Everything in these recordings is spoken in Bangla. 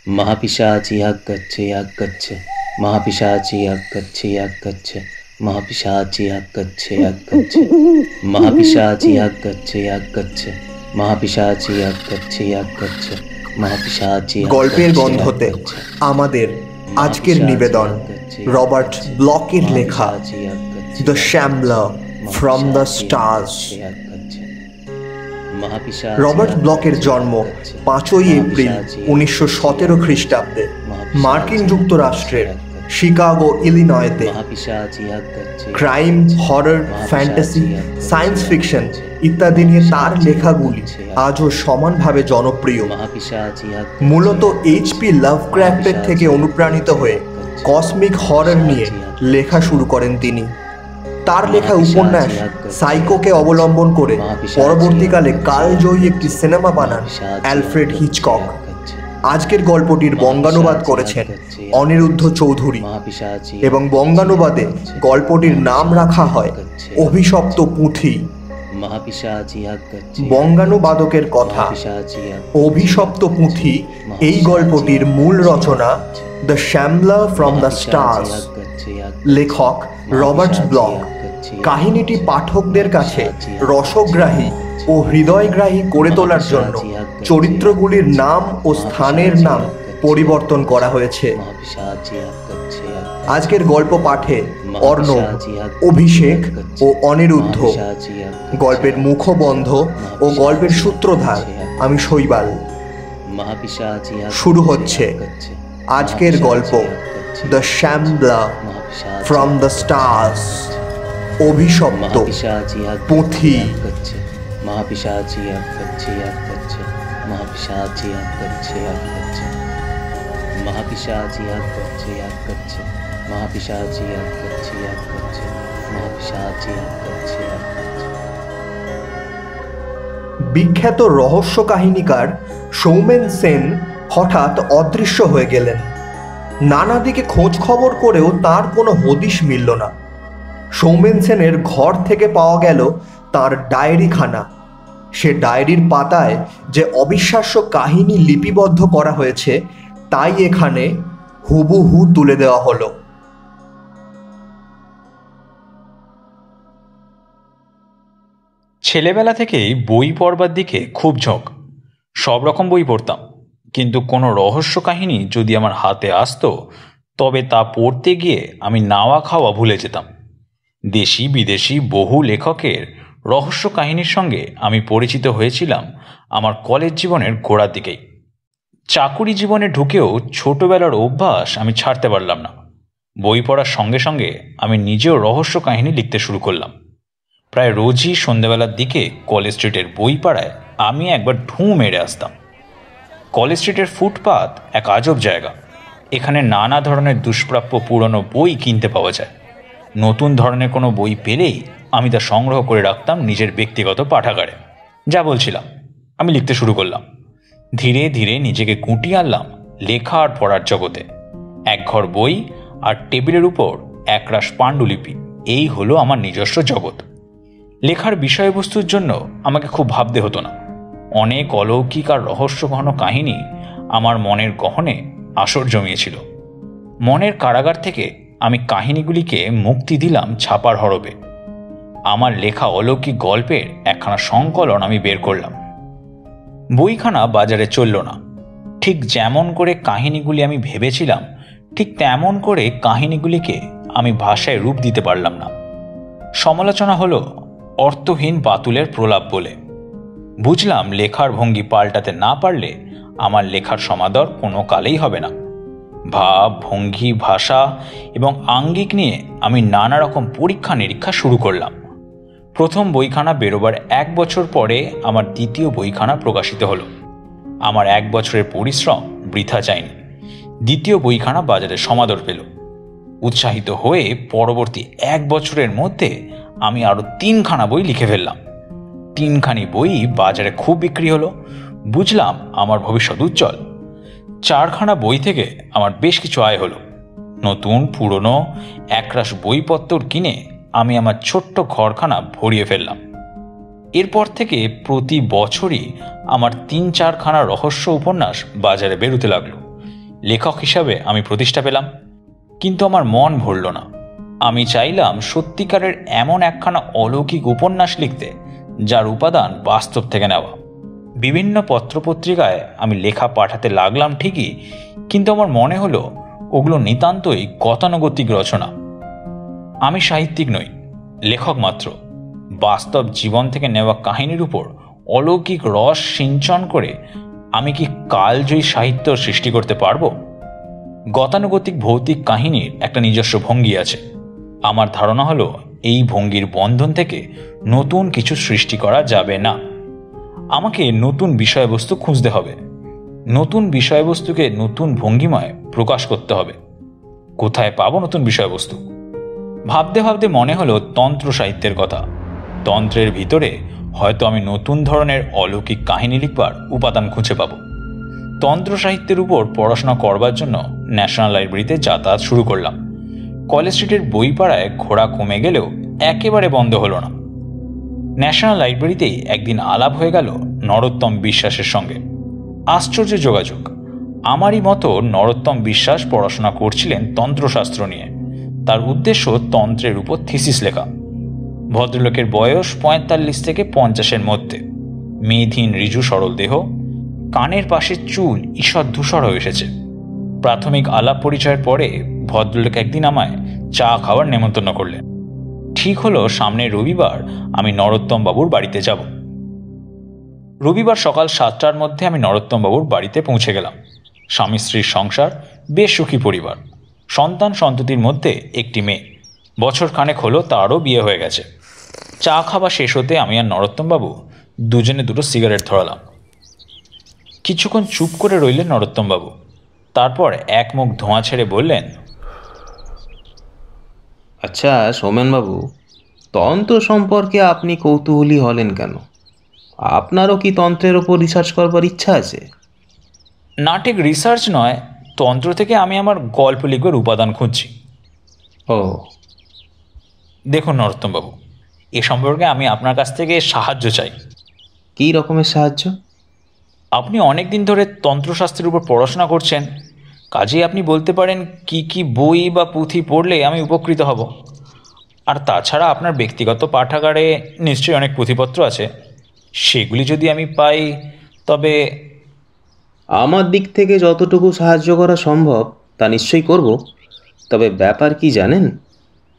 महापिशाची आगच्छ आगच्छ महापिशाची आगच्छ आगच्छ महापिशाची आगच्छ आगच्छ महापिशाची आगच्छ आगच्छ महापिशाची आगच्छ आगच्छ महापिशाची। গল্পের গন্ধতে আমাদের আজকের নিবেদন রবার্ট ব্লকের লেখা the shambler from the stars. Robert ব্লকের জন্ম 5ই এপ্রিল 1917 খ্রিস্টাব্দে মার্কিন যুক্তরাষ্ট্রের শিকাগো ইলিনয়তে। Crime, horror, fantasy, science fiction ইত্যাদি নিয়ে তার লেখাগুলি আজও সমানভাবে জনপ্রিয়। মূলত এইচপি লাভক্রাফটের থেকে অনুপ্রাণিত হয়ে কসমিক হরর নিয়ে লেখা শুরু করেন তিনি। তার লেখা উপন্যাস সাইকোকে অবলম্বন করে পরবর্তীকালে কালজয়ী একটি সিনেমা বানান অ্যালফ্রেড হিচকক। আজকের গল্পটির বঙ্গানুবাদ করেছেন অনিরুদ্ধ চৌধুরী এবং বঙ্গানুবাদে গল্পটির নাম রাখা হয় অভিশপ্ত পুঁথি। বঙ্গানুবাদকের কথা, অভিশপ্ত পুঁথি এই গল্পটির মূল রচনা the shambler from the stars. লেখক রবার্ট ব্লক কাহিনীটি পাঠকদের কাছে রসগ্রাহী ও হৃদয়গ্রাহী করে তোলার জন্য চরিত্রগুলির নাম ও স্থানের নাম পরিবর্তন করা হয়েছে। আজকের গল্প পাঠে অর্ণব, অভিষেক ও অনিরুদ্ধ, গল্পের মুখবন্ধ ও গল্পের সূত্রধার আমি শৈবাল। শুরু হচ্ছে আজকের গল্প the shambler from the stars, অভিশপ্ত পুঁথি। महापिशाची आगच्छ आगच्छ महापिशाची आगच्छ आगच्छ महापिशाची आगच्छ आगच्छ महापिशाची आगच्छ आगच्छ महापिशाची आगच्छ आगच्छ। বিখ্যাত রহস্য কাহিনীকার সৌমেন সেন হঠাৎ অদৃশ্য হয়ে গেলেন। নানা দিকে খোঁজ খবর করেও তার কোনো হদিশ মিলল না। সৌমেন সেনের ঘর থেকে পাওয়া গেল তার ডায়েরিখানা। সে ডায়েরির পাতায় যে অবিশ্বাস্য কাহিনী লিপিবদ্ধ করা হয়েছে তাই এখানে হুবহু তুলে দেওয়া হলো। ছেলেবেলা থেকেই বই পড়বার দিকে খুব ঝোঁক। সব রকম বই পড়তাম, কিন্তু কোনো রহস্য কাহিনী যদি আমার হাতে আসতো তবে তা পড়তে গিয়ে আমি নাওয়া খাওয়া ভুলে যেতাম। দেশি বিদেশি বহু লেখকের রহস্য কাহিনীর সঙ্গে আমি পরিচিত হয়েছিলাম আমার কলেজ জীবনের গোড়ার দিকেই। চাকুরি জীবনে ঢুকেও ছোটবেলার অভ্যাস আমি ছাড়তে পারলাম না। বই পড়ার সঙ্গে সঙ্গে আমি নিজেও রহস্য কাহিনী লিখতে শুরু করলাম। প্রায় রোজই সন্ধ্যেবেলার দিকে কলেজ স্ট্রিটের বই পাড়ায় আমি একবার ঢুঁ মেরে আসতাম। কলেজ স্ট্রিটের ফুটপাত এক আজব জায়গা। এখানে নানা ধরনের দুষ্প্রাপ্য পুরনো বই কিনতে পাওয়া যায়। নতুন ধরনের কোনো বই পেলেই আমি তা সংগ্রহ করে রাখতাম নিজের ব্যক্তিগত পাঠাগারে। যা বলছিলাম, আমি লিখতে শুরু করলাম। ধীরে ধীরে নিজেকে গুটিয়ে আনলাম লেখা আর পড়ার জগতে। এক ঘর বই আর টেবিলের উপর একরাশ পাণ্ডুলিপি, এই হলো আমার নিজস্ব জগৎ। লেখার বিষয়বস্তুর জন্য আমাকে খুব ভাবতে হতো না। অনেক অলৌকিক আর রহস্যঘন কাহিনী আমার মনের গহনে আসর জমিয়েছিল। মনের কারাগার থেকে আমি কাহিনীগুলিকে মুক্তি দিলাম ছাপার হরবে। আমার লেখা অলৌকিক গল্পের একখানা সংকলন আমি বের করলাম। বইখানা বাজারে চলল না। ঠিক যেমন করে কাহিনীগুলি আমি ভেবেছিলাম ঠিক তেমন করে কাহিনীগুলিকে আমি ভাষায় রূপ দিতে পারলাম না। সমালোচনা হলো অর্থহীন বাতুলের প্রলাপ বলে। বুঝলাম লেখার ভঙ্গি পাল্টাতে না পারলে আমার লেখার সমাদর কোনো কালেই হবে না। ভাব, ভঙ্গি, ভাষা এবং আঙ্গিক নিয়ে আমি নানা রকম পরীক্ষা নিরীক্ষা শুরু করলাম। প্রথম বইখানা বেরোবার 1 বছর পরে আমার দ্বিতীয় বইখানা প্রকাশিত হলো। আমার 1 বছরের পরিশ্রম বৃথা যায়নি। দ্বিতীয় বইখানা বাজারে সমাদর পেল। উৎসাহিত হয়ে পরবর্তী 1 বছরের মধ্যে আমি আরও 3খানা বই লিখে ফেললাম। 3খানি বই বাজারে খুব বিক্রি হলো। বুঝলাম আমার ভবিষ্যৎ উজ্জ্বল। 4খানা বই থেকে আমার বেশ কিছু আয় হলো। নতুন পুরনো একরাশ বইপত্তর কিনে আমি আমার ছোট্ট ঘরখানা ভরিয়ে ফেললাম। এরপর থেকে প্রতি বছরই আমার 3-4খানা রহস্য উপন্যাস বাজারে বেরোতে লাগলো। লেখক হিসাবে আমি প্রতিষ্ঠা পেলাম, কিন্তু আমার মন ভরল না। আমি চাইলাম সত্যিকারের এমন একখানা অলৌকিক উপন্যাস লিখতে যার উপাদান বাস্তব থেকে নেওয়া। বিভিন্ন পত্রপত্রিকায় আমি লেখা পাঠাতে লাগলাম ঠিকই, কিন্তু আমার মনে হলো ওগুলো নিতান্তই গতানুগতিক রচনা। আমি সাহিত্যিক নই, লেখক মাত্র। বাস্তব জীবন থেকে নেওয়া কাহিনীর উপর অলৌকিক রস সিঞ্চন করে আমি কি কালজয়ী সাহিত্য সৃষ্টি করতে পারবো? গতানুগতিক ভৌতিক কাহিনীর একটা নিজস্ব ভঙ্গি আছে। আমার ধারণা হলো এই ভঙ্গির বন্ধন থেকে নতুন কিছু সৃষ্টি করা যাবে না। আমাকে নতুন বিষয়বস্তু খুঁজতে হবে, নতুন বিষয়বস্তুকে নতুন ভঙ্গিমায় প্রকাশ করতে হবে। কোথায় পাবো নতুন বিষয়বস্তু? ভাবতে ভাবতে মনে হলো তন্ত্র সাহিত্যের কথা। তন্ত্রের ভিতরে হয়তো আমি নতুন ধরনের অলৌকিক কাহিনী লিখবার উপাদান খুঁজে পাব। তন্ত্র সাহিত্যের উপর পড়াশোনা করবার জন্য ন্যাশনাল লাইব্রেরিতে যাতায়াত শুরু করলাম। কলেজ স্ট্রিটের বইপাড়ায় ঘোরা কমে গেলেও একেবারে বন্ধ হলো না। ন্যাশনাল লাইব্রেরিতেই একদিন আলাপ হয়ে গেল নরোত্তম বিশ্বাসের সঙ্গে। আশ্চর্য যোগাযোগ। আমারই মতো নরোত্তম বিশ্বাস পড়াশোনা করছিলেন তন্ত্রশাস্ত্র নিয়ে। তার উদ্দেশ্য তন্ত্রের উপর থিসিস লেখা। ভদ্রলোকের বয়স ৪৫ থেকে ৫০-এর মধ্যে, মেধহীন ঋজু সরল দেহ, কানের পাশে চুল ঈষৎ ধূসর হয়ে এসেছে। প্রাথমিক আলাপ পরিচয়ের পরে ভদ্রলোক একদিন আমায় চা খাওয়ার নেমন্তন্ন করলেন। ঠিক হলো সামনের রবিবার আমি নরোত্তম বাবুর বাড়িতে যাব। রবিবার সকাল ৭টার মধ্যে আমি নরোত্তম বাবুর বাড়িতে পৌঁছে গেলাম। স্বামী স্ত্রীর সংসার, বেশ সুখী পরিবার, সন্তান সন্ততির মধ্যে একটি মেয়ে। বছর খানেক হলো তারও বিয়ে হয়ে গেছে। চা খাওয়া শেষ হতে আমি আর নরোত্তমবাবু দুজনে দুটো সিগারেট ধরালাম। কিছুক্ষণ চুপ করে রইলেন নরোত্তমবাবু। তারপর এক মুখ ধোঁয়া ছেড়ে বললেন, আচ্ছা সৌমেনবাবু, তন্ত্র সম্পর্কে আপনি কৌতূহলী হলেন কেন? আপনারও কি তন্ত্রের ওপর রিসার্চ করবার ইচ্ছা আছে? না, ঠিক রিসার্চ নয়, তন্ত্র থেকে আমি আমার গল্প লিখবার উপাদান খুঁজছি। ও, দেখুন নরোত্তমবাবু, এ সম্পর্কে আমি আপনার কাছ থেকে সাহায্য চাই। কী রকমের সাহায্য? আপনি অনেক দিন ধরে তন্ত্রশাস্ত্রের উপর পড়াশোনা করছেন, কাজেই আপনি বলতে পারেন কি কি বই বা পুঁথি পড়লে আমি উপকৃত হব। আর তাছাড়া আপনার ব্যক্তিগত পাঠাগারে নিশ্চয়ই অনেক পুঁথিপত্র আছে, সেগুলি যদি আমি পাই তবে। আমার দিক থেকে যতটুকু সাহায্য করা সম্ভব তা নিশ্চয়ই করব। তবে ব্যাপার কি জানেন,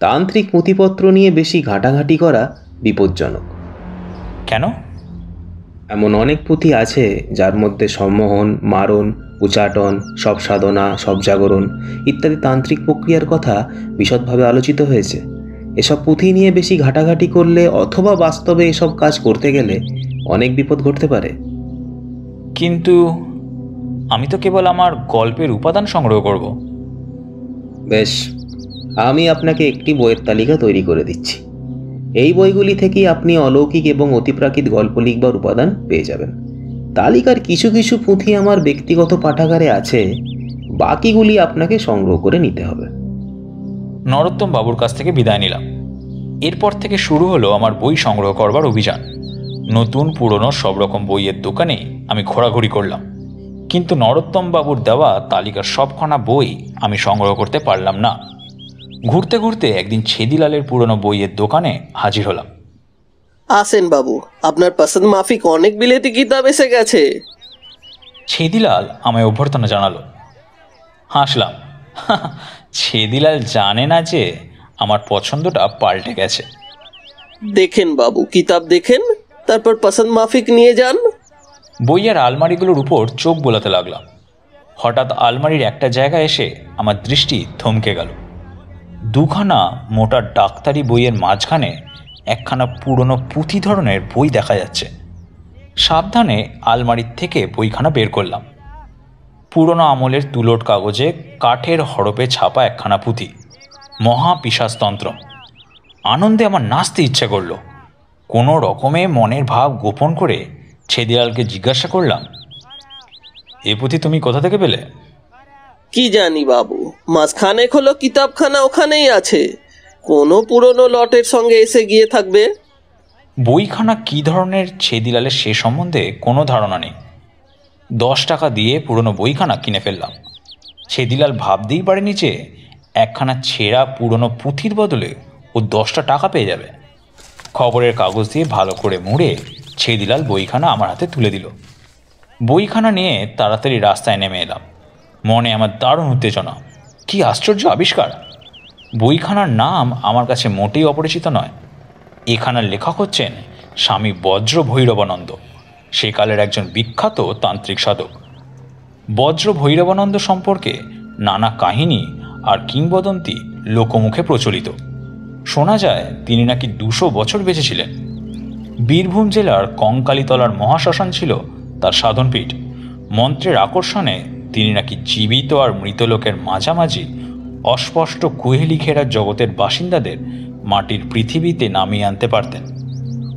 তান্ত্রিক পুঁথিপত্র নিয়ে বেশি ঘাঁটাঘাঁটি করা বিপজ্জনক। কেন? এমন অনেক পুঁথি আছে যার মধ্যে সম্মোহন, মারণ, উচাটন, সব সাধনা, সব জাগরণ ইত্যাদি তান্ত্রিক প্রক্রিয়ার কথা বিশদভাবে আলোচিত হয়েছে। এসব পুঁথি নিয়ে বেশি ঘাঁটাঘাঁটি করলে অথবা বাস্তবে এসব কাজ করতে গেলে অনেক বিপদ ঘটতে পারে। কিন্তু আমি তো কেবল আমার গল্পের উপাদান সংগ্রহ করব। বেশ, আমি আপনাকে একটি বইয়ের তালিকা তৈরি করে দিচ্ছি। এই বইগুলি থেকেই আপনি অলৌকিক এবং অতিপ্রাকৃত গল্প লিখবার উপাদান পেয়ে যাবেন। তালিকার কিছু কিছু পুঁথি আমার ব্যক্তিগত পাঠাগারে আছে, বাকিগুলি আপনাকে সংগ্রহ করে নিতে হবে। নরোত্তম বাবুর কাছ থেকে বিদায় নিলাম। এরপর থেকে শুরু হলো আমার বই সংগ্রহ করবার অভিযান। নতুন পুরনো সব রকম বইয়ের দোকানে আমি ঘোরাঘুরি করলাম, কিন্তু নরোত্তম বাবুর দেওয়া তালিকার সবখানা বই আমি সংগ্রহ করতে পারলাম না। ঘুরতে ঘুরতে একদিন ছেদিলালের পুরনো বইয়ের দোকানে হাজির হলাম। আসেন বাবু, আপনার পছন্দ মাফিক অনেক বিলেতি কিতাব এসে গেছে। ছেদিলাল আমায় অভ্যর্থনা জানালো। হাসলাম। ছেদিলাল জানে না যে আমার পছন্দটা পাল্টে গেছে। দেখেন বাবু, কিতাব দেখেন, তারপর পছন্দ মাফিক নিয়ে যান। বইয়ের আলমারিগুলোর উপর চোখ বোলাতে লাগলাম। হঠাৎ আলমারির একটা জায়গায় এসে আমার দৃষ্টি থমকে গেল। দুখানা মোটা ডাক্তারি বইয়ের মাঝখানে একখানা পুরনো পুঁথি ধরনের বই দেখা যাচ্ছে। সাবধানে আলমারির থেকে বইখানা বের করলাম। পুরনো আমলের তুলোট কাগজে কাঠের হরপে ছাপা একখানা পুঁথি, মহাপিশাচতন্ত্র। আনন্দে আমার নাচতে ইচ্ছে করল। কোনো রকমে মনের ভাব গোপন করে ছেদিলালকে জিজ্ঞাসা করলাম, এ পুঁথি তুমি কোথা থেকে পেলে? কি জানি বাবু, মাঝখানে হলো কিতাবখানা ওখানেই আছে, কোনো পুরনো লটের সঙ্গে এসে গিয়ে থাকবে। বইখানা কি ধরনের ছেদিলালের সে সম্বন্ধে কোনো ধারণা নেই। 10 টাকা দিয়ে পুরনো বইখানা কিনে ফেললাম। ছেদিলাল ভাবতেই পারেনি যে একখানা ছেঁড়া পুরনো পুঁথির বদলে ও 10টা টাকা পেয়ে যাবে। খবরের কাগজ দিয়ে ভালো করে মুড়ে ছেদিলাল বইখানা আমার হাতে তুলে দিল। বইখানা নিয়ে তাড়াতাড়ি রাস্তায় নেমে এলাম। মনে আমার দারুণ উত্তেজনা। কি আশ্চর্য আবিষ্কার! বইখানার নাম আমার কাছে মোটেই অপরিচিত নয়। এখানার লেখক হচ্ছেন স্বামী বজ্র ভৈরবানন্দ, সেকালের একজন বিখ্যাত তান্ত্রিক সাধক। বজ্র ভৈরবানন্দ সম্পর্কে নানা কাহিনী আর কিংবদন্তি লোকমুখে প্রচলিত। শোনা যায় তিনি নাকি 200 বছর বেঁচেছিলেন। বীরভূম জেলার কঙ্কালীতলার মহাশ্মশান ছিল তার সাধনপীঠ। মন্ত্রের আকর্ষণে তিনি নাকি জীবিত আর মৃত লোকের মাঝামাঝি অস্পষ্ট কুহেলি ঘেরা জগতের বাসিন্দাদের মাটির পৃথিবীতে নামিয়ে আনতে পারতেন।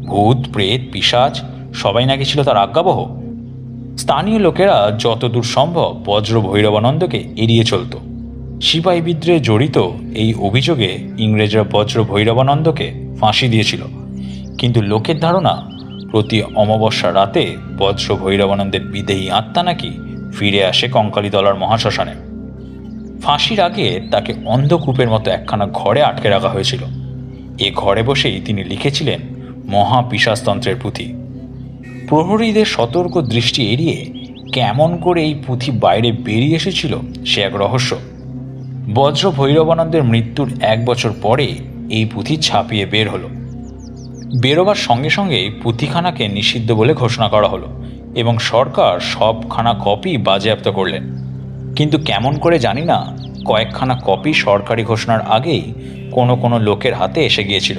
ভূত প্রেত পিশাচ সবাই নাকি ছিল তার আজ্ঞাবহ। স্থানীয় লোকেরা যতদূর সম্ভব বজ্র ভৈরবানন্দকে এড়িয়ে চলত। সিপাহী বিদ্রোহে জড়িত এই অভিযোগে ইংরেজরা বজ্র ভৈরবানন্দকে ফাঁসি দিয়েছিল। কিন্তু লোকের ধারণা প্রতি অমাবস্যা রাতে বজ্র ভৈরবানন্দের বিদেহী আত্মা নাকি ফিরে আসে কঙ্কালীতলার মহাশ্মশানে। ফাঁসির আগে তাকে অন্ধকূপের মতো একখানা ঘরে আটকে রাখা হয়েছিল। এ ঘরে বসেই তিনি লিখেছিলেন মহাপিশাচতন্ত্রের পুঁথি। প্রহরীদের সতর্ক দৃষ্টি এড়িয়ে কেমন করে এই পুঁথি বাইরে বেরিয়ে এসেছিল সে এক রহস্য। বজ্র ভৈরবানন্দের মৃত্যুর 1 বছর পরে এই পুঁথি ছাপিয়ে বের হলো। বেরোবার সঙ্গে সঙ্গেই পুঁথিখানাকে নিষিদ্ধ বলে ঘোষণা করা হলো এবং সরকার সবখানা কপি বাজেয়াপ্ত করলেন। কিন্তু কেমন করে জানি না, কয়েকখানা কপি সরকারি ঘোষণার আগেই কোনো কোনো লোকের হাতে এসে গিয়েছিল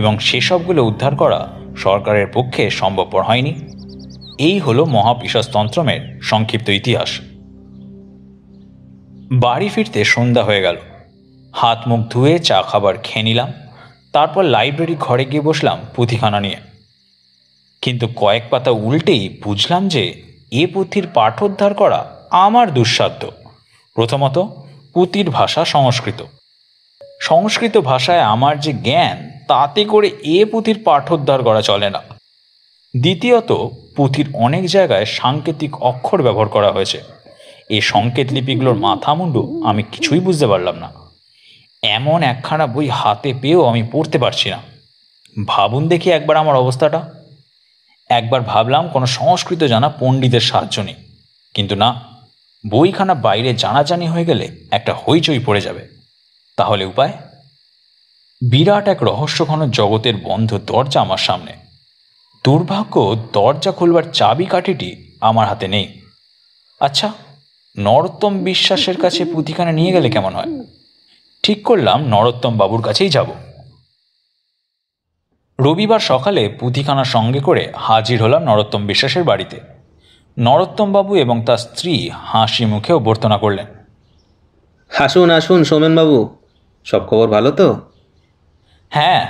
এবং সেসবগুলো উদ্ধার করা সরকারের পক্ষে সম্ভবপর হয়নি। এই হলো মহাপিশাচতন্ত্রের সংক্ষিপ্ত ইতিহাস। বাড়ি ফিরতে সন্ধ্যা হয়ে গেল। হাত মুখ ধুয়ে চা খাবার খেয়ে নিলাম। তারপর লাইব্রেরি ঘরে গিয়ে বসলাম পুঁথিখানা নিয়ে। কিন্তু কয়েক পাতা উল্টেই বুঝলাম যে এ পুঁথির পাঠোদ্ধার করা আমার দুঃসাধ্য। প্রথমত, পুঁথির ভাষা সংস্কৃত। সংস্কৃত ভাষায় আমার যে জ্ঞান, তাতে করে এ পুঁথির পাঠোদ্ধার করা চলে না। দ্বিতীয়ত, পুঁথির অনেক জায়গায় সাংকেতিক অক্ষর ব্যবহার করা হয়েছে। এই সংকেত লিপিগুলোর মাথা মুন্ডু আমি কিছুই বুঝতে পারলাম না। এমন একখানা বই হাতে পেয়েও আমি পড়তে পারছি না। ভাবুন দেখি একবার আমার অবস্থাটা। একবার ভাবলাম কোনো সংস্কৃত জানা পণ্ডিতের সাহায্য নিই, কিন্তু না, বইখানা বাইরে জানাজানি হয়ে গেলে একটা হইচই পড়ে যাবে। তাহলে উপায়? বিরাট এক রহস্যঘন জগতের বন্ধ দরজা আমার সামনে। দুর্ভাগ্য, দরজা খুলবার চাবিকাঠিটি আমার হাতে নেই। আচ্ছা, নরোত্তম বিশ্বাসের কাছে পুঁথিখানা নিয়ে গেলে কেমন হয়? ঠিক করলাম নরোত্তম বাবুর কাছেই যাব। রবিবার সকালে পুঁথিখানা সঙ্গে করে হাজির হলাম নরোত্তম বিশ্বাসের বাড়িতে। নরোত্তম বাবু এবং তার স্ত্রী হাসি মুখে অভ্যর্থনা করলেন। আসুন আসুন সোমেনবাবু, সব খবর ভালো তো? হ্যাঁ,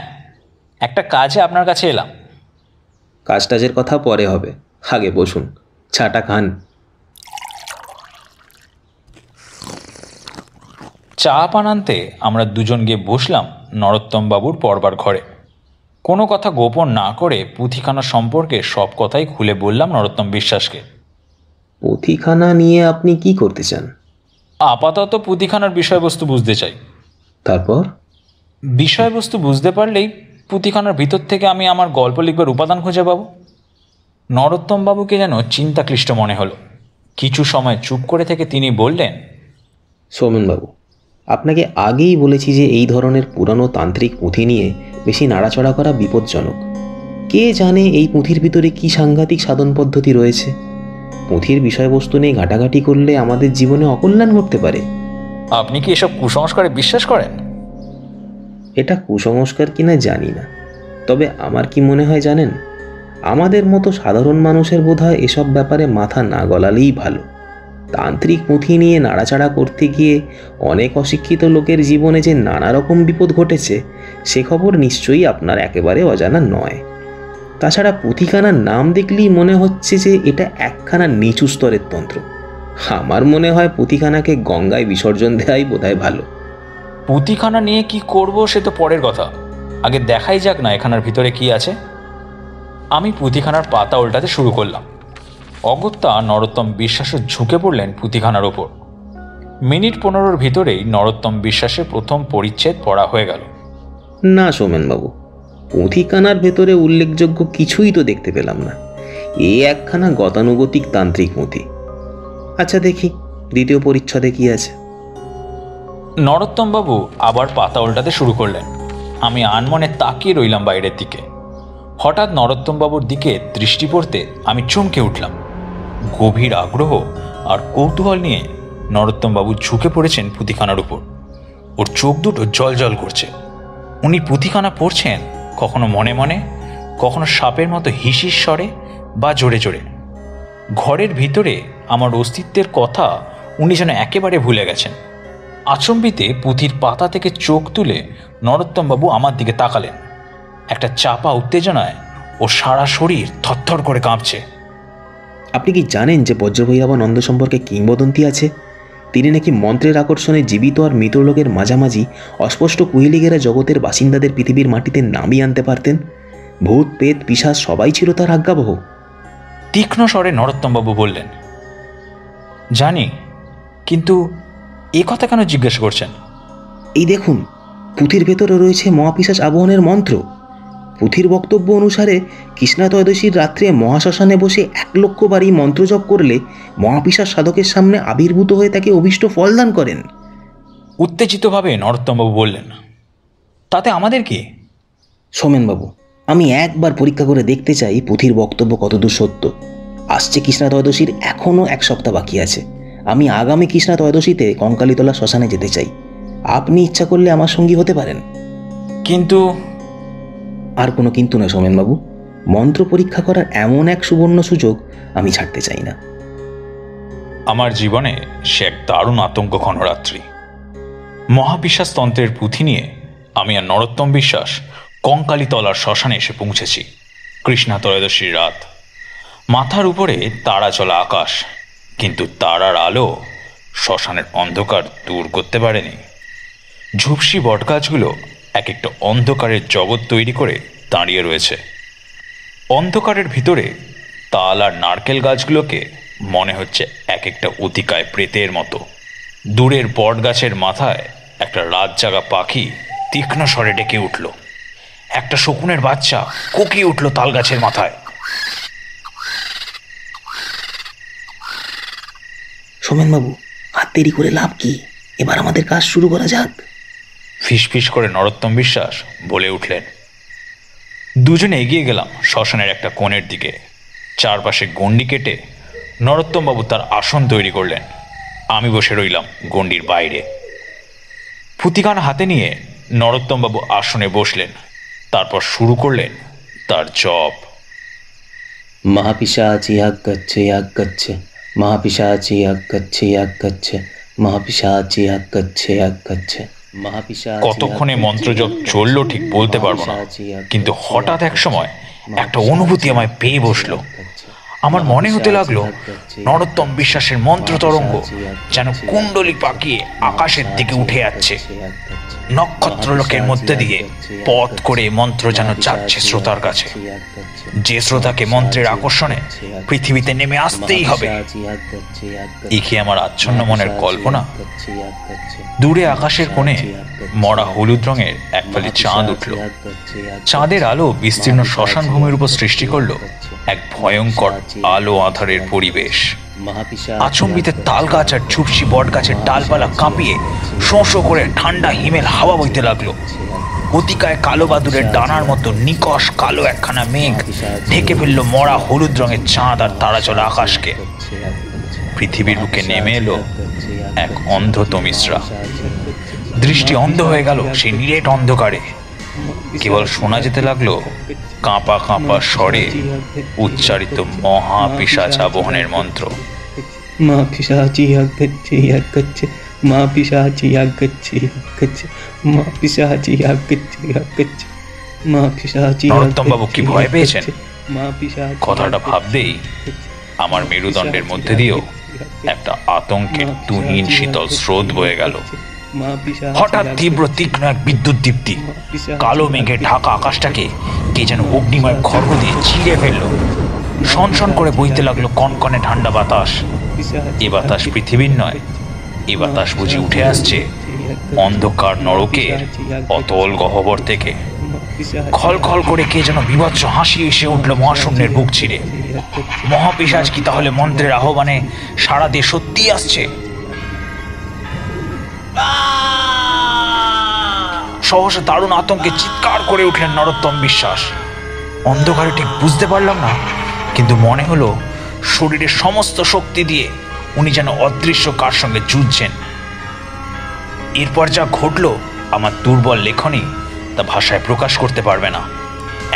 একটা কাজে আপনার কাছে এলাম। কাজটাজের কথা পরে হবে, আগে বসুন, চাটা খান। চা পান আনতে আমরা দুজন গিয়ে বসলাম নরোত্তম বাবুর পড়বার ঘরে। কোনো কথা গোপন না করে পুঁথিখানা সম্পর্কে সব কথাই খুলে বললাম নরোত্তম বিশ্বাসকে। পুঁথিখানা নিয়ে আপনি কি করতে চান? আপাতত পুঁথিখানার বিষয়বস্তু বুঝতে চাই। তারপর? বিষয়বস্তু বুঝতে পারলেই পুঁথিখানার ভিতর থেকে আমি আমার গল্প লিখবার উপাদান খুঁজে পাব। নরোত্তম বাবুকে যেন চিন্তাক্লিষ্ট মনে হলো। কিছু সময় চুপ করে থেকে তিনি বললেন, সোমেনবাবু, আপনাকে আগেই বলেছি যে এই ধরনের পুরানো তান্ত্রিক পুঁথি নিয়ে বেশি নাড়াচড়া করা বিপজ্জনক। কে জানে এই পুঁথির ভিতরে কি সাংঘাতিক সাধন পদ্ধতি রয়েছে। পুঁথির বিষয়বস্তু নিয়ে ঘাটাঘাটি করলে আমাদের জীবনে অকল্যাণ ঘটতে পারে। আপনি কি এসব কুসংস্কারে বিশ্বাস করেন? এটা কুসংস্কার কিনা জানি না, তবে আমার কি মনে হয় জানেন, আমাদের মতো সাধারণ মানুষের বোধহয় এসব ব্যাপারে মাথা না গলালেই ভালো। তান্ত্রিক পুঁথি নিয়ে নাড়াচাড়া করতে গিয়ে অনেক অশিক্ষিত লোকের জীবনে যে নানা রকম বিপদ ঘটেছে সে খবর নিশ্চয়ই আপনার একেবারে অজানা নয়। তাছাড়া পুঁথিখানার নাম দেখলেই মনে হচ্ছে যে এটা একখানা নিচু স্তরের তন্ত্র। আমার মনে হয় পুঁথিখানাকে গঙ্গায় বিসর্জন দেওয়াই বোধহয় ভালো। পুঁথিখানা নিয়ে কি করব সে তো পরের কথা, আগে দেখাই যাক না এখানার ভিতরে কি আছে। আমি পুঁথিখানার পাতা উল্টাতে শুরু করলাম। অগত্যা নরোত্তম বিশ্বাসও ঝুঁকে পড়লেন পুঁথিখানার ওপর। মিনিট 15 ভিতরেই নরোত্তম বিশ্বাসের প্রথম পরিচ্ছেদ পড়া হয়ে গেল। না সৌমেনবাবু, পুঁথিখানার ভেতরে উল্লেখযোগ্য কিছুই তো দেখতে পেলাম না। এই একখানা গতানুগতিক তান্ত্রিক পুঁথি। আচ্ছা দেখি দ্বিতীয় পরিচ্ছদে কি আছে। নরোত্তমবাবু আবার পাতা উল্টাতে শুরু করলেন। আমি আনমনে তাকিয়ে রইলাম বাইরের দিকে। হঠাৎ নরোত্তমবাবুর দিকে দৃষ্টি পড়তে আমি চমকে উঠলাম। গভীর আগ্রহ আর কৌতূহল নিয়ে নরোত্তমবাবু ঝুঁকে পড়েছেন পুঁথিখানার উপর। ওর চোখ দুটো জল জল করছে। উনি পুঁথিখানা পড়ছেন, কখনো মনে মনে, কখনো সাপের মতো হিসির স্বরে বা জোরে জোরে। ঘরের ভিতরে আমার অস্তিত্বের কথা উনি যেন একেবারে ভুলে গেছেন। আচম্বিতে পুঁথির পাতা থেকে চোখ তুলে নরোত্তমবাবু আমার দিকে তাকালেন। একটা চাপা উত্তেজনায় ও সারা শরীর থরথর করে কাঁপছে। আপনি কি জানেন যে বজ্রভৈরবানন্দ সম্পর্কে কিংবদন্তি আছে? তিনি নাকি মন্ত্রের আকর্ষণে জীবিত আর মৃত লোকের মাঝামাঝি অস্পষ্ট কুহেলিগেরা জগতের বাসিন্দাদের পৃথিবীর মাটিতে নামিয়ে আনতে পারতেন। ভূত পেত পিশাচ সবাই ছিল তার আজ্ঞাবহ। তীক্ষ্ণ স্বরে নরোত্তমবাবু বললেন, জানি, কিন্তু এ কথা কেন জিজ্ঞেস করছেন? এই দেখুন, পুঁথির ভেতরে রয়েছে মহাপিশাচ আবহনের মন্ত্র। পুঁথির বক্তব্য অনুসারে কৃষ্ণা ত্রয়োদশীর রাত্রে মহাশ্মশানে বসে 1,00,000 বার এই মন্ত্র জপ করলে মহাপিশাচ সাধকের সামনে আবির্ভূত হয়ে তাকে অভীষ্ট ফলদান করেন। উত্তেজিতভাবে নরোত্তমবাবু বললেন, তাতে আমাদের কি? সোমেনবাবু, আমি একবার পরীক্ষা করে দেখতে চাই পুঁথির বক্তব্য কতদূর সত্য। আসছে কৃষ্ণা ত্রয়োদশীর এখনও 1 সপ্তাহ বাকি আছে। আমি আগামী কৃষ্ণা ত্রয়োদশীতে কঙ্কালীতলা শ্মশানে যেতে চাই। আপনি ইচ্ছা করলে আমার সঙ্গী হতে পারেন। কিন্তু আর কোনো কিন্তু নয় সোমেনবাবু, মন্ত্র পরীক্ষা করার এমন এক সুবর্ণ সুযোগ আমি ছাড়তে চাই না। আমার জীবনে সে এক দারুণ আতঙ্ক ঘনরাত্রি। মহাবিশ্বাস তন্ত্রের পুঁথি নিয়ে আমি আর নরোত্তম বিশ্বাস কঙ্কালীতলার শ্মশানে এসে পৌঁছেছি। কৃষ্ণা ত্রয়োদশীর রাত। মাথার উপরে তারা চলা আকাশ, কিন্তু তারার আলো শ্মশানের অন্ধকার দূর করতে পারেনি। ঝুপসি বটগাছগুলো এক একটা অন্ধকারের জগৎ তৈরি করে দাঁড়িয়ে রয়েছে। অন্ধকারের ভিতরে তাল আর নারকেল গাছগুলোকে মনে হচ্ছে এক একটা অতিকায় প্রেতের মতো। দূরের বট গাছের মাথায় একটা রাত জাগা পাখি তীক্ষ্ণ স্বরে ডেকে উঠল। একটা শকুনের বাচ্চা কোকিয়ে উঠল তাল গাছের মাথায়। সোমেনবাবু, আর দেরি করে লাভ কি? এবার আমাদের কাজ শুরু করা যাক। ফিসফিস করে নরোত্তম বিশ্বাস বলে উঠলেন। দুজনে এগিয়ে গেলাম শ্মশানের একটা কোণের দিকে। চারপাশে গণ্ডি কেটে নরোত্তমবাবু তার আসন তৈরি করলেন। আমি বসে রইলাম গণ্ডির বাইরে। পুঁথিখানা হাতে নিয়ে নরোত্তমবাবু আসনে বসলেন। তারপর শুরু করলেন তার জপ। মহাপিশাচি আজ্ঞাচ্ছে আজ্ঞাচ্ছে, মহাপিশাচি আজ্ঞাচ্ছে আজ্ঞাচ্ছে, মহাপিশাচি আজ্ঞাচ্ছে আজ্ঞাচ্ছে। কতক্ষণে মন্ত্রজপ চলল ঠিক বলতে পারবো না, কিন্তু হঠাৎ এক সময় একটা অনুভূতি আমায় পেয়ে বসলো। আমার মনে হতে লাগলো নরোত্তম বিশ্বাসের মন্ত্র তরঙ্গ যেন কুণ্ডলী পাকিয়ে আকাশের দিকে উঠে যাচ্ছে। নক্ষত্রলোকের মধ্যে দিয়ে পথ করে মন্ত্র যেন যাচ্ছে শ্রোতার কাছে। যে শ্রোতাকে মন্ত্রের আকর্ষণে পৃথিবীতে নেমে আসতেই হবে। একে আমার আচ্ছন্ন মনের কল্পনা। দূরে আকাশের কোণে মরা হলুদ রঙের এক ফালি চাঁদ উঠল। চাঁদের আলো বিস্তীর্ণ শ্মশান ভূমির উপর সৃষ্টি করলো এক ভয়ঙ্কর আলো আঁধারের পরিবেশ। আচম্বিতে তাল গাছ আর ঝুপসি বট গাছের ডালপালা কাঁপিয়ে শোঁ শোঁ করে ঠান্ডা হিমেল হাওয়া বইতে লাগলো। অতিকায় কালো বাদুরের ডানার মতো নিকষ কালো একখানা মেঘ ঢেকে ফেললো মরা হলুদ রঙের চাঁদ আর তারাচলা আকাশকে। পৃথিবীর বুকে নেমে এলো এক অন্ধ তমিশ্রা। দৃষ্টি অন্ধ হয়ে গেল সেই নিরেট অন্ধকারে। কেবল শোনা যেতে লাগলো কাঁপা কাঁপা স্বরে উচ্চারিত মহাপিশাচ আবহনের মন্ত্র। মা পিশাচি আজ্ঞাচ্ছে আজ্ঞাচ্ছে, মা পিশাচি আজ্ঞাচ্ছে আজ্ঞাচ্ছে, মা পিশাচি আজ্ঞাচ্ছে আজ্ঞাচ্ছে, মা পিশাচি। নরোত্তমবাবু কি ভয় পেয়েছেন? কথাটা ভাবতেই আমার মেরুদণ্ডের মধ্যে দিয়েও একটা আতঙ্কের তুহিন শীতল স্রোত বয়ে গেল। হঠাৎ তীব্র তীক্ষ্ণ এক বিদ্যুৎ দীপ্তি কালো মেঘে ঢাকা আকাশটাকে কে যেন অগ্নিময় খড়গ দিয়ে চিড়ে ফেললো। শনশন করে বইতে লাগলো কনকনে ঠান্ডা বাতাস। এ বাতাস পৃথিবীর নয়, এ বাতাস বুঝি উঠে আসছে অন্ধকার নরকের অতল গহ্বর থেকে। খল খল করে কে যেন বিভৎস হাসি এসে উঠল মহাশূন্যের বুক ছিঁড়ে। মহাপিশাচ কি তাহলে মন্ত্রের আহ্বানে সাড়া দিয়ে সত্যি আসছে? সহসা দারুণ আতঙ্কে চিৎকার করে উঠলেন নরোত্তম বিশ্বাস। অন্ধকারে ঠিক বুঝতে পারলাম না, কিন্তু মনে হলো শরীরের সমস্ত শক্তি দিয়ে উনি যেন অদৃশ্য কার সঙ্গে যুঝছেন। এরপর যা ঘটল আমার দুর্বল লেখনী তা ভাষায় প্রকাশ করতে পারবে না।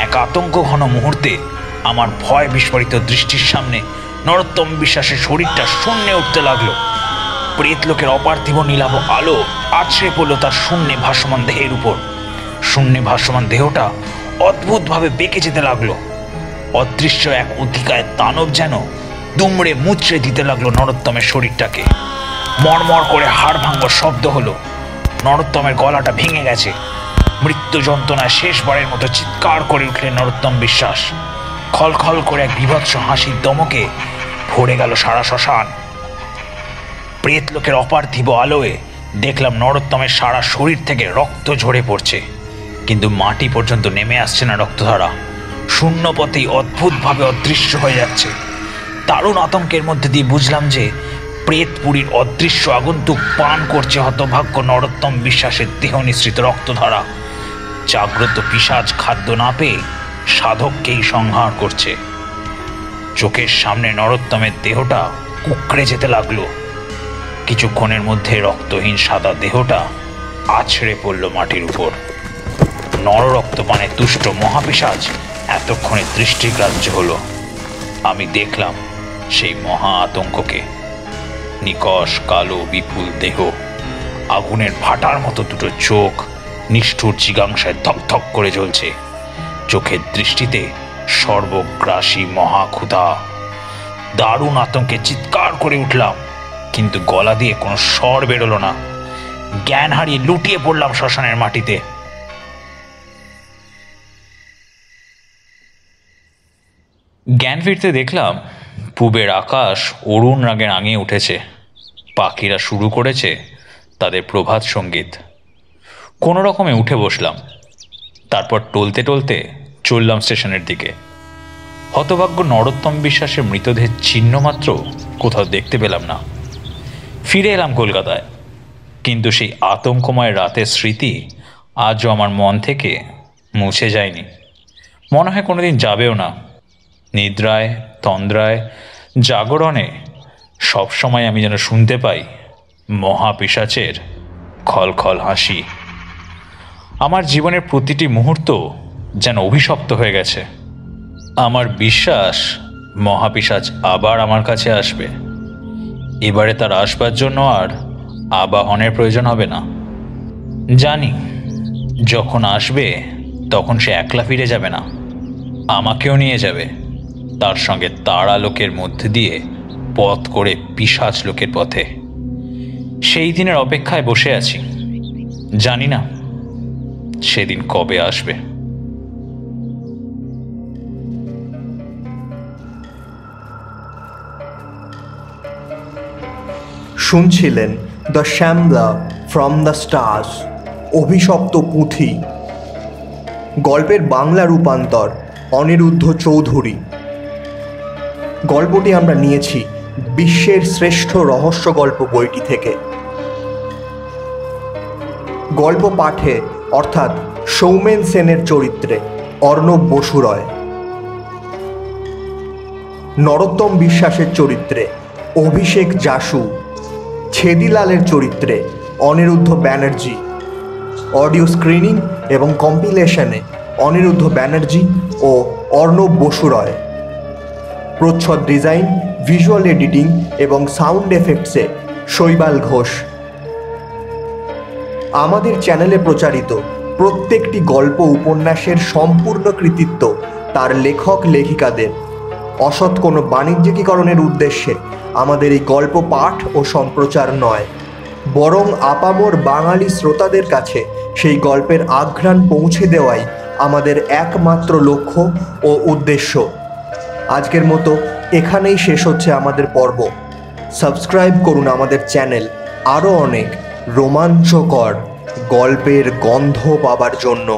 এক আতঙ্ক ঘন মুহূর্তে আমার ভয় বিস্ফোরিত দৃষ্টির সামনে নরোত্তম বিশ্বাসের শরীরটা শূন্যে উঠতে লাগলো। প্রেতলোকের অপার্থিব নীলাভ আলো আছড়ে পড়ল তার শূন্যে ভাসমান দেহের উপর। শূন্যে ভাসমান দেহটা অদ্ভুতভাবে বেঁকে যেতে লাগলো। অদৃশ্য এক অধিকায় দানব যেন দুমড়ে মুচড়ে দিতে লাগলো নরোত্তমের শরীরটাকে। মরমর করে হাড় ভাঙবার শব্দ হলো। নরোত্তমের গলাটা ভেঙে গেছে। মৃত্যু যন্ত্রণায় শেষবারের মতো চিৎকার করে উঠলেন নরোত্তম বিশ্বাস। খলখল করে এক বিভৎস হাসির দমকে ভরে গেল সারা শ্মশান। প্রেতলোকের অপার্থিব আলোয় দেখলাম নরোত্তমের সারা শরীর থেকে রক্ত ঝরে পড়ছে, কিন্তু মাটি পর্যন্ত নেমে আসছে না রক্তধারা। শূন্য পথেই অদ্ভুতভাবে অদৃশ্য হয়ে যাচ্ছে। দারুণ আতঙ্কের মধ্যে দিয়ে বুঝলাম যে প্রেতপুরীর অদৃশ্য আগন্তুক পান করছে হতভাগ্য নরোত্তম বিশ্বাসের দেহ নিঃসৃত রক্তধারা। জাগ্রত পিশাচ খাদ্য না পেয়ে সাধককেই সংহার করছে। চোখের সামনে নরোত্তমের দেহটা কুঁকড়ে যেতে লাগলো। কিছুক্ষণের মধ্যে রক্তহীন সাদা দেহটা আছড়ে পড়ল মাটির উপর। নররক্তপানে তুষ্ট মহাপিশাচ এতক্ষণে দৃষ্টিগ্রাহ্য হলো। আমি দেখলাম সেই মহা আতঙ্ককে। নিকষ কালো বিপুল দেহ, আগুনের ভাটার মতো দুটো চোখ নিষ্ঠুর জিজ্ঞাসায় ধকধক করে জ্বলছে। চোখের দৃষ্টিতে সর্বগ্রাসী মহাক্ষুধা। দারুণ আতঙ্কে চিৎকার করে উঠলাম, কিন্তু গলা দিয়ে কোনো স্বর বেরোলো না। জ্ঞান হারিয়ে লুটিয়ে পড়লাম শ্মশানের মাটিতে। জ্ঞান ফিরতে দেখলাম পূবের আকাশ অরুণ রাগে রাঙিয়ে উঠেছে। পাখিরা শুরু করেছে তাদের প্রভাত সঙ্গীত। কোনো রকমে উঠে বসলাম। তারপর টলতে টলতে চললাম স্টেশনের দিকে। হতভাগ্য নরোত্তম বিশ্বাসের মৃতদেহের চিহ্ন মাত্র কোথাও দেখতে পেলাম না। ফিরে এলাম কলকাতায়, কিন্তু সেই আতঙ্কময় রাতের স্মৃতি আজও আমার মন থেকে মুছে যায়নি। মনে হয় কোনোদিন যাবেও না। নিদ্রায়, তন্দ্রায়, জাগরণে সবসময় আমি যেন শুনতে পাই মহাপিশাচের খলখল হাসি। আমার জীবনের প্রতিটি মুহূর্ত যেন অভিশপ্ত হয়ে গেছে। আমার বিশ্বাস মহাপিশাচ আবার আমার কাছে আসবে। এবারে তার আসবার জন্য আর আবাহনের প্রয়োজন হবে না। জানি যখন আসবে তখন সে একলা ফিরে যাবে না, আমাকেও নিয়ে যাবে তার সঙ্গে। তার আলোকের মধ্যে দিয়ে পথ করে পিশাচ লোকের পথে। সেই দিনের অপেক্ষায় বসে আছি। জানি না সেদিন কবে আসবে। শুনছিলেন the Shyamla from the stars, অভিশপ্ত পুঁথি। গল্পের বাংলা রূপান্তর অনিরুদ্ধ চৌধুরী। গল্পটি আমরা নিয়েছি বিশ্বের শ্রেষ্ঠ রহস্য গল্প বইটি থেকে। গল্প পাঠে অর্থাৎ সৌমেন সেনের চরিত্রে অর্ণব বসুরয়, নরোত্তম বিশ্বাসের চরিত্রে অভিষেক যাসু, ছেদিলালের চরিত্রে অনিরুদ্ধ ব্যানার্জি, অডিও স্ক্রিনিং এবং কম্পিলেশনে অনিরুদ্ধ ব্যানার্জি ও অর্ণব বসুরয়, প্রচ্ছদ ডিজাইন, ভিজুয়াল এডিটিং এবং সাউন্ড এফেক্টসে শৈবাল ঘোষ। আমাদের চ্যানেলে প্রচারিত প্রত্যেকটি গল্প উপন্যাসের সম্পূর্ণ কৃতিত্ব তার লেখক লেখিকাদের। অসৎ কোনো বাণিজ্যিকীকরণের উদ্দেশ্যে আমাদের এই গল্প পাঠ ও সম্প্রচার নয়, বরং আপামর বাঙালি শ্রোতাদের কাছে সেই গল্পের আঘ্রাণ পৌঁছে দেওয়াই আমাদের একমাত্র লক্ষ্য ও উদ্দেশ্য। আজকের মতো এখানেই শেষ হচ্ছে আমাদের পর্ব। সাবস্ক্রাইব করুন আমাদের চ্যানেল আরও অনেক রোমাঞ্চকর গল্পের গন্ধ পাবার জন্য